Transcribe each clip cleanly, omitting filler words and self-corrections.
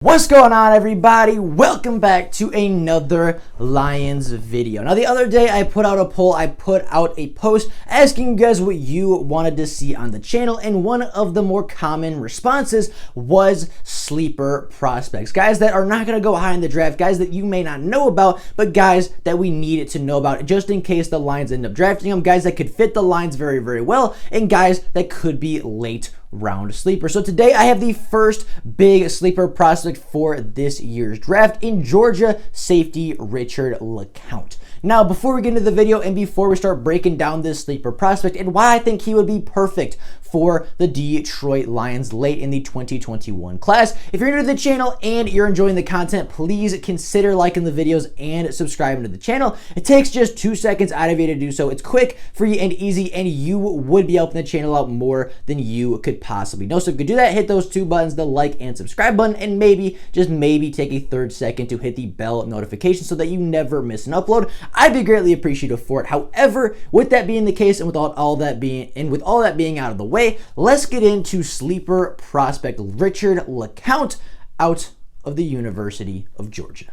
What's going on, everybody? Welcome back to another Lions video. Now, the other day I put out a poll, I put out a post asking you guys what you wanted to see on the channel, and one of the more common responses was sleeper prospects. Guys that are not going to go high in the draft, guys that you may not know about, but guys that we needed to know about just in case the Lions end up drafting them, guys that could fit the Lions very, very well, and guys that could be late round sleeper. So today I have the first big sleeper prospect for this year's draft in Georgia safety Richard LeCounte. Now, before we get into the video and before we start breaking down this sleeper prospect and why I think he would be perfect for the Detroit Lions late in the 2021 class, if you're new to the channel and you're enjoying the content, please consider liking the videos and subscribing to the channel. It takes just 2 seconds out of you to do so. It's quick, free, and easy, and you would be helping the channel out more than you could possibly know. So if you could do that, hit those two buttons, the like and subscribe button, and maybe, just maybe, take a third second to hit the bell notification so that you never miss an upload. I'd be greatly appreciative for it. However, with that being the case, and with all that being out of the way, let's get into sleeper prospect Richard LeCounte out of the University of Georgia.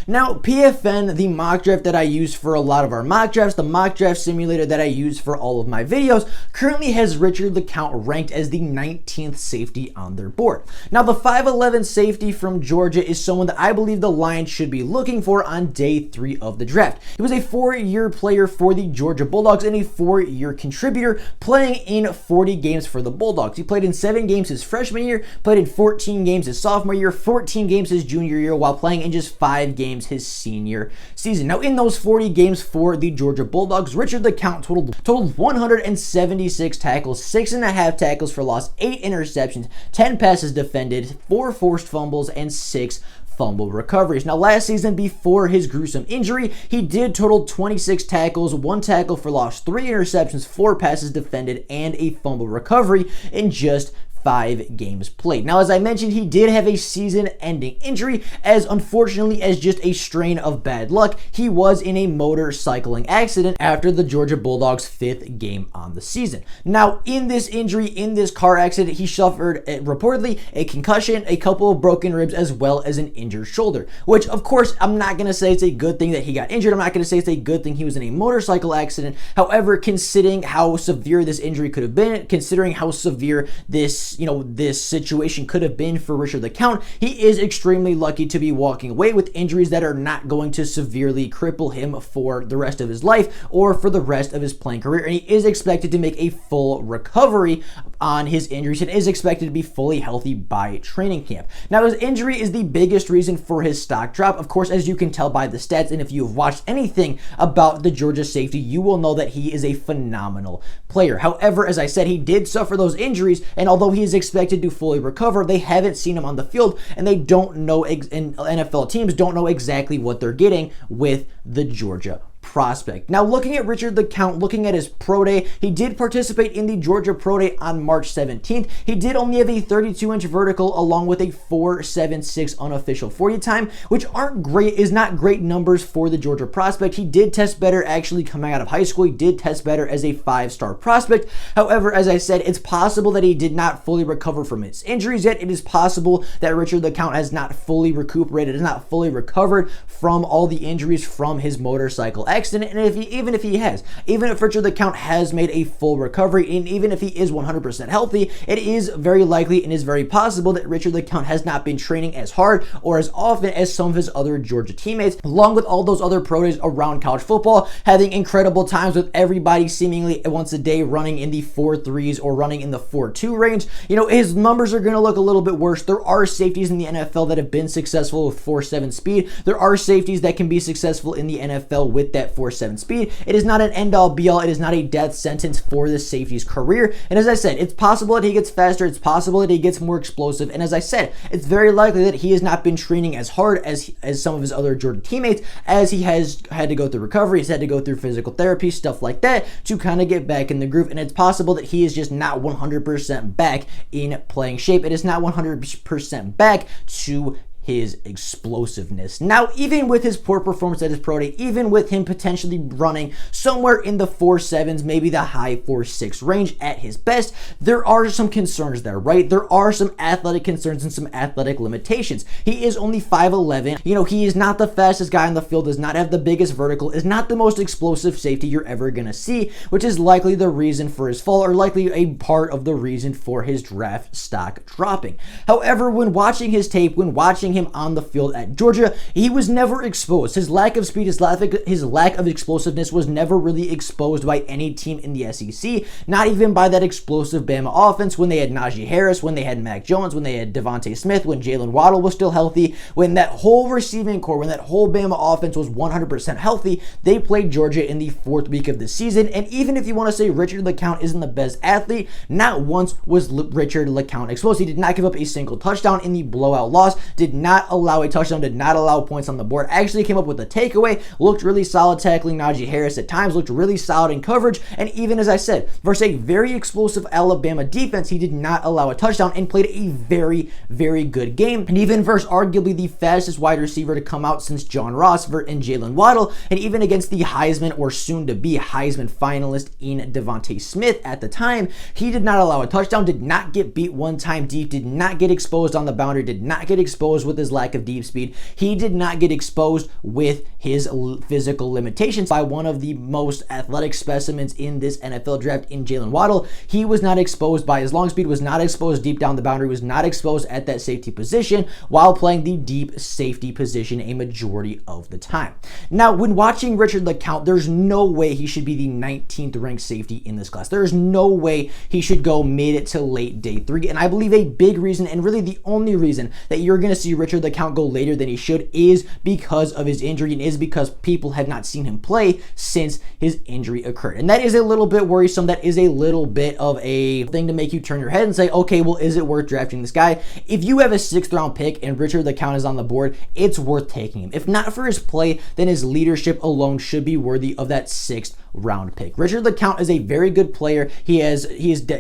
Now, PFN, the mock draft that I use for a lot of our mock drafts, the mock draft simulator that I use for all of my videos, currently has Richard LeCounte ranked as the 19th safety on their board. Now, the 5'11 safety from Georgia is someone that I believe the Lions should be looking for on day 3 of the draft. He was a 4-year player for the Georgia Bulldogs and a 4-year contributor, playing in 40 games for the Bulldogs. He played in 7 games his freshman year, played in 14 games his sophomore year, 14 games his junior year, while playing in just 5 games his senior season. Now, in those 40 games for the Georgia Bulldogs, Richard LeCounte totaled 176 tackles, 6.5 tackles for loss, 8 interceptions, 10 passes defended, 4 forced fumbles, and 6 fumble recoveries. Now, last season, before his gruesome injury, he did total 26 tackles, 1 tackle for loss, 3 interceptions, 4 passes defended, and a fumble recovery in just 5 games played. Now, as I mentioned, he did have a season-ending injury, as unfortunately as just a strain of bad luck, he was in a motorcycling accident after the Georgia Bulldogs' 5th game on the season. Now, in this injury, in this car accident, he suffered reportedly a concussion, a couple of broken ribs, as well as an injured shoulder, which, of course, I'm not going to say it's a good thing that he got injured. I'm not going to say it's a good thing he was in a motorcycle accident. However, considering how severe this injury could have been, considering how severe this situation could have been for Richard LeCounte, he is extremely lucky to be walking away with injuries that are not going to severely cripple him for the rest of his life or for the rest of his playing career. And he is expected to make a full recovery on his injuries and is expected to be fully healthy by training camp. Now, his injury is the biggest reason for his stock drop. Of course, as you can tell by the stats, and if you have watched anything about the Georgia safety, you will know that he is a phenomenal player. However, as I said, he did suffer those injuries, and although he is expected to fully recover, they haven't seen him on the field, and they don't know, and NFL teams don't know exactly what they're getting with the Georgia prospect. Now, looking at Richard LeCounte, looking at his pro day, he did participate in the Georgia Pro Day on March 17th. He did only have a 32-inch vertical along with a 4.76 unofficial 40 time, which is not great numbers for the Georgia prospect. He did test better actually coming out of high school. He did test better as a 5-star prospect. However, as I said, it's possible that he did not fully recover from his injuries yet. It is possible that Richard LeCounte has not fully recuperated, has not fully recovered from all the injuries from his motorcycle accident. And even if Richard LeCounte has made a full recovery, and even if he is 100% healthy, it is very likely and is very possible that Richard LeCounte has not been training as hard or as often as some of his other Georgia teammates, along with all those other pro days around college football, having incredible times with everybody seemingly once a day running in the 4.3s or running in the 4.2 range. His numbers are going to look a little bit worse. There are safeties in the NFL that have been successful with 4.7 speed. There are safeties that can be successful in the NFL with that 4.7 speed. It is not an end-all be-all. It is not a death sentence for this safety's career. And as I said, it's possible that he gets faster. It's possible that he gets more explosive. And as I said, it's very likely that he has not been training as hard as some of his other Georgia teammates, as he has had to go through recovery. He's had to go through physical therapy, stuff like that, to kind of get back in the groove. And it's possible that he is just not 100% back in playing shape. It is not 100% back to his explosiveness. Now, even with his poor performance at his pro day, even with him potentially running somewhere in the 4.7s, maybe the high 4.6 range at his best, there are some concerns there, right? There are some athletic concerns and some athletic limitations. He is only 5'11". He is not the fastest guy on the field, does not have the biggest vertical, is not the most explosive safety you're ever going to see, which is likely the reason for his fall, or likely a part of the reason for his draft stock dropping. However, when watching his tape, when watching him on the field at Georgia, he was never exposed. His lack of speed, his lack of explosiveness was never really exposed by any team in the SEC, not even by that explosive Bama offense when they had Najee Harris, when they had Mac Jones, when they had Devontae Smith, when Jalen Waddle was still healthy, when that whole receiving core, when that whole Bama offense was 100% healthy. They played Georgia in the 4th week of the season, and even if you want to say Richard LeCounte isn't the best athlete, not once was Richard LeCounte exposed. He did not give up a single touchdown in the blowout loss, did not allow a touchdown, did not allow points on the board, actually came up with a takeaway, looked really solid tackling Najee Harris at times, looked really solid in coverage, and even as I said, versus a very explosive Alabama defense, he did not allow a touchdown and played a very, very good game. And even versus arguably the fastest wide receiver to come out since John Ross and Jalen Waddle, and even against the Heisman or soon-to-be Heisman finalist in Devontae Smith at the time, he did not allow a touchdown, did not get beat one time deep, did not get exposed on the boundary, did not get exposed with his lack of deep speed. He did not get exposed with his physical limitations by one of the most athletic specimens in this NFL draft in Jalen Waddle. He was not exposed by his long speed, was not exposed deep down the boundary, was not exposed at that safety position while playing the deep safety position a majority of the time. Now, when watching Richard LeCounte, there's no way he should be the 19th ranked safety in this class. There's no way he should go mid to late day 3. And I believe a big reason, and really the only reason that you're going to see Richard LeCounte go later than he should, is because of his injury and is because people have not seen him play since his injury occurred. And that is a little bit worrisome. That is a little bit of a thing to make you turn your head and say, okay, well, is it worth drafting this guy? If you have a 6th round pick and Richard LeCounte is on the board, it's worth taking him. If not for his play, then his leadership alone should be worthy of that 6th round pick. Richard LeCounte is a very good player. He has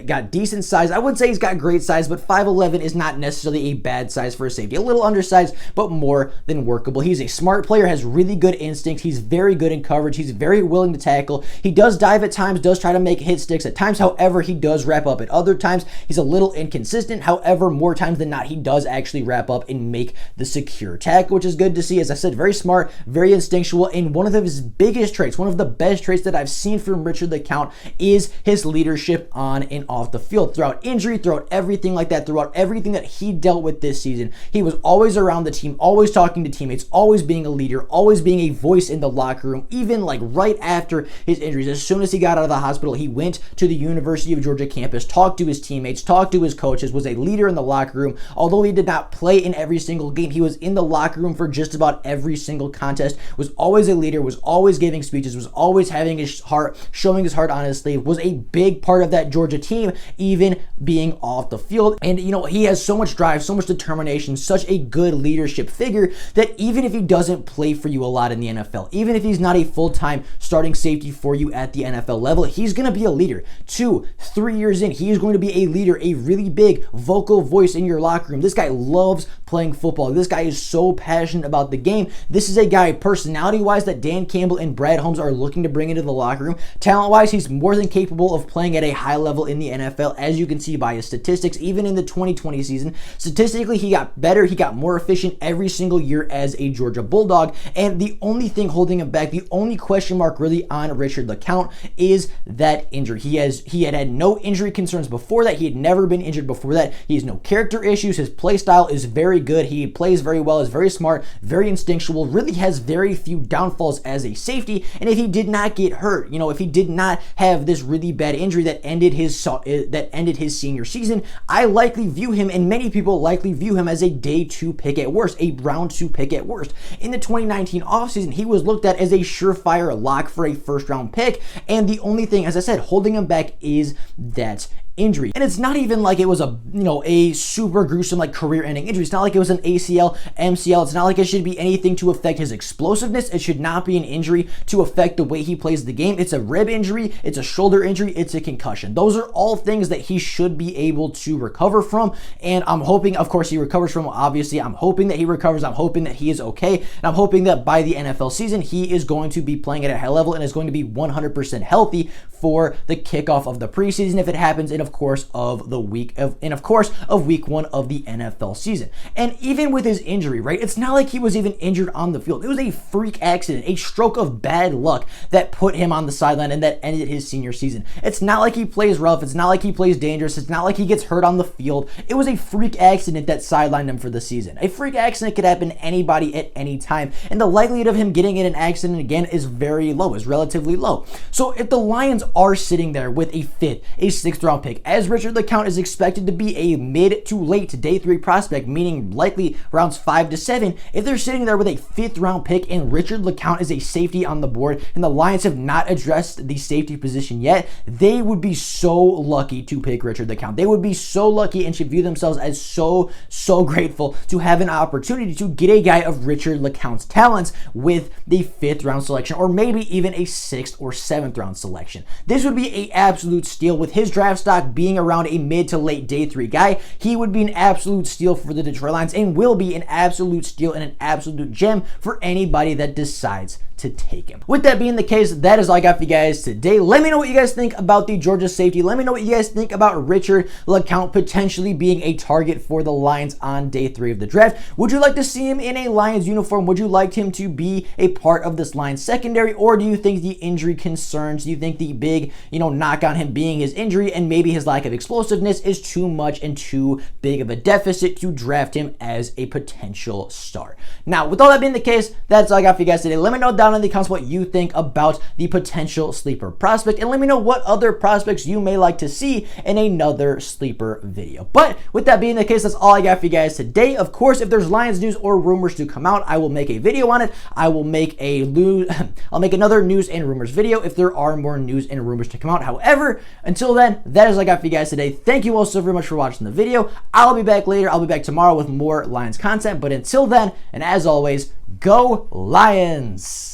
got decent size. I wouldn't say he's got great size, but 5'11" is not necessarily a bad size for a safety. A little undersized, but more than workable. He's a smart player, has really good instincts. He's very good in coverage. He's very willing to tackle. He does dive at times, does try to make hit sticks at times. However, he does wrap up at other times. He's a little inconsistent. However, more times than not, he does actually wrap up and make the secure tackle, which is good to see. As I said, very smart, very instinctual, and one of his biggest traits, one of the best traits that I've seen from Richard LeCounte is his leadership on and off the field. Throughout injury, throughout everything like that, throughout everything that he dealt with this season, he was always around the team, always talking to teammates, always being a leader, always being a voice in the locker room, even like right after his injuries. As soon as he got out of the hospital, he went to the University of Georgia campus, talked to his teammates, talked to his coaches, was a leader in the locker room. Although he did not play in every single game, he was in the locker room for just about every single contest, was always a leader, was always giving speeches, was always having his heart, showing his heart on his sleeve, was a big part of that Georgia team, even being off the field. And he has so much drive, so much determination, such a good leadership figure that even if he doesn't play for you a lot in the NFL, even if he's not a full-time starting safety for you at the NFL level, he's going to be a leader. 2-3 years in, he is going to be a leader, a really big vocal voice in your locker room. This guy loves playing football. This guy is so passionate about the game. This is a guy, personality-wise, that Dan Campbell and Brad Holmes are looking to bring into the locker room. Talent-wise, he's more than capable of playing at a high level in the NFL, as you can see by his statistics. Even in the 2020 season, statistically, he got better, he got more efficient every single year as a Georgia Bulldog, and the only thing holding him back, the only question mark really on Richard LeCounte is that injury. He had no injury concerns before that. He had never been injured before that. He has no character issues. His play style is very good. He plays very well, is very smart, very instinctual, really has very few downfalls as a safety. And if he did not get hurt, if he did not have this really bad injury that ended his senior season, I likely view him, and many people likely view him, as a day 2 pick at worst, a round 2 pick at worst. In the 2019 offseason, he was looked at as a surefire lock for a first round pick, and the only thing, as I said, holding him back is that injury. And it's not even like it was a super gruesome like career-ending injury. It's not like it was an ACL, MCL. It's not like it should be anything to affect his explosiveness. It should not be an injury to affect the way he plays the game. It's a rib injury, it's a shoulder injury, it's a concussion. Those are all things that he should be able to recover from, and I'm hoping, of course, he recovers from. Obviously, I'm hoping that he recovers. I'm hoping that he is okay, and I'm hoping that by the NFL season, he is going to be playing at a high level and is going to be 100% healthy for the kickoff of the preseason if it happens, and of course of week 1 of the NFL season. And even with his injury, right, it's not like he was even injured on the field. It was a freak accident, a stroke of bad luck that put him on the sideline and that ended his senior season. It's not like he plays rough. It's not like he plays dangerous. It's not like he gets hurt on the field. It was a freak accident that sidelined him for the season. A freak accident could happen to anybody at any time, and the likelihood of him getting in an accident again is very low, is relatively low. So if the Lions are sitting there with a 5th, a 6th round pick, as Richard LeCounte is expected to be a mid to late day 3 prospect, meaning likely rounds 5 to 7, if they're sitting there with a 5th round pick and Richard LeCounte is a safety on the board and the Lions have not addressed the safety position yet, they would be so lucky to pick Richard LeCounte. They would be so lucky and should view themselves as so grateful to have an opportunity to get a guy of Richard LeCounte's talents with the 5th round selection, or maybe even a 6th or 7th round selection. This would be an absolute steal. With his draft stock being around a mid to late day 3 guy, he would be an absolute steal for the Detroit Lions and will be an absolute steal and an absolute gem for anybody that decides to take him. With that being the case, that is all I got for you guys today. Let me know what you guys think about the Georgia safety. Let me know what you guys think about Richard LeCounte potentially being a target for the Lions on day 3 of the draft. Would you like to see him in a Lions uniform? Would you like him to be a part of this Lions secondary, or do you think the injury concerns, do you think the big, knock on him being his injury and maybe his lack of explosiveness is too much and too big of a deficit to draft him as a potential star? Now, with all that being the case, that's all I got for you guys today. Let me know down in the comments what you think about the potential sleeper prospect, and let me know what other prospects you may like to see in another sleeper video. But with that being the case, that's all I got for you guys today. Of course, if there's Lions news or rumors to come out, I will make a video on it. I will make I'll make another news and rumors video if there are more news and rumors to come out. However, until then, that is all I got for you guys today. Thank you all so very much for watching the video. I'll be back later. I'll be back tomorrow with more Lions content. But until then, and as always, go Lions!